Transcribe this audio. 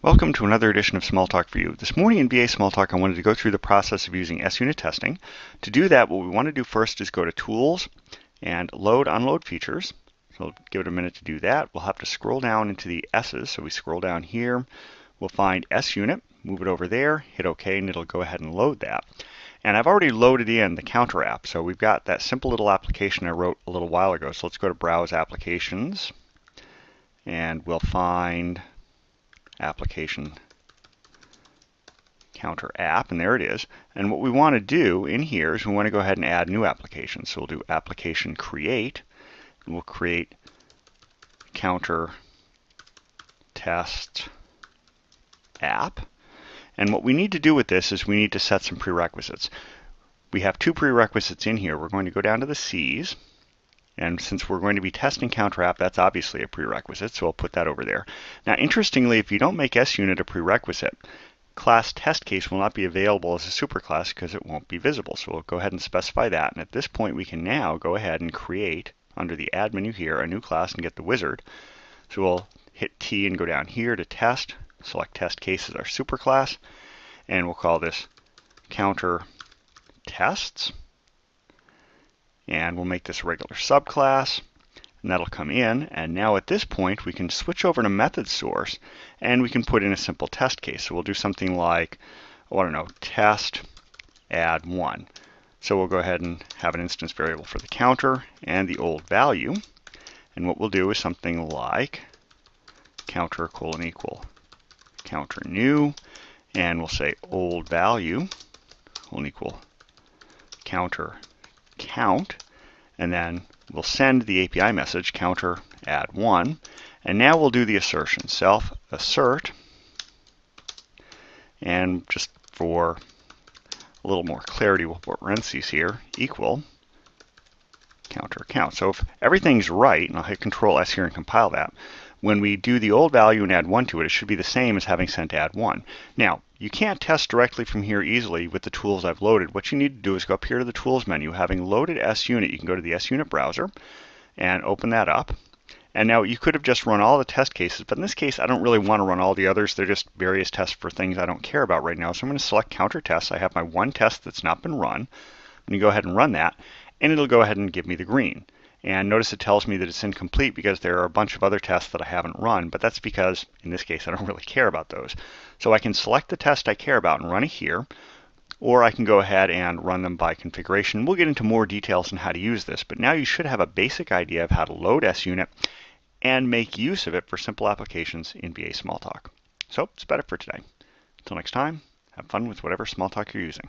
Welcome to another edition of Smalltalk for You. This morning in VA Smalltalk, I wanted to go through the process of using SUnit testing. To do that, what we want to do first is go to Tools and Load Unload Features. So give it a minute to do that. We'll have to scroll down into the S's. So we scroll down here. We'll find SUnit, move it over there, hit OK, and it'll go ahead and load that. And I've already loaded in the counter app. So we've got that simple little application I wrote a little while ago. So let's go to Browse Applications, and we'll find application counter app, and there it is. And what we want to do in here is we want to go ahead and add new applications. So we'll do application create, and we'll create counter test app. And what we need to do with this is we need to set some prerequisites. We have two prerequisites in here. We're going to go down to the C's. And since we're going to be testing counter app, that's obviously a prerequisite, so I'll put that over there. Now, interestingly, if you don't make SUnit a prerequisite, class test case will not be available as a superclass because it won't be visible. So we'll go ahead and specify that. And at this point, we can now go ahead and create, under the add menu here, a new class and get the wizard. So we'll hit T and go down here to test, select test case as our superclass, and we'll call this counter tests. And we'll make this a regular subclass, and that'll come in. And now at this point, we can switch over to method source, and we can put in a simple test case. So we'll do something like, oh, I don't know, test add 1. So we'll go ahead and have an instance variable for the counter and the old value. And what we'll do is something like counter : counter new, and we'll say old value equal counter count, and then we'll send the API message counter add 1, and now we'll do the assertion, self assert, and just for a little more clarity, we'll put parentheses here, equal counter count. So if everything's right, and I'll hit Control S here and compile that, when we do the old value and add 1 to it, it should be the same as having sent add 1. Now, you can't test directly from here easily with the tools I've loaded. What you need to do is go up here to the Tools menu. Having loaded SUnit, you can go to the SUnit browser and open that up. And now you could have just run all the test cases, but in this case, I don't really want to run all the others. They're just various tests for things I don't care about right now. So I'm going to select counter tests. I have my one test that's not been run. I'm going to go ahead and run that, and it'll go ahead and give me the green. And notice it tells me that it's incomplete because there are a bunch of other tests that I haven't run, but that's because, in this case, I don't really care about those. So I can select the test I care about and run it here, or I can go ahead and run them by configuration. We'll get into more details on how to use this, but now you should have a basic idea of how to load SUnit and make use of it for simple applications in VA Smalltalk. So that's about it for today. Until next time, have fun with whatever Smalltalk you're using.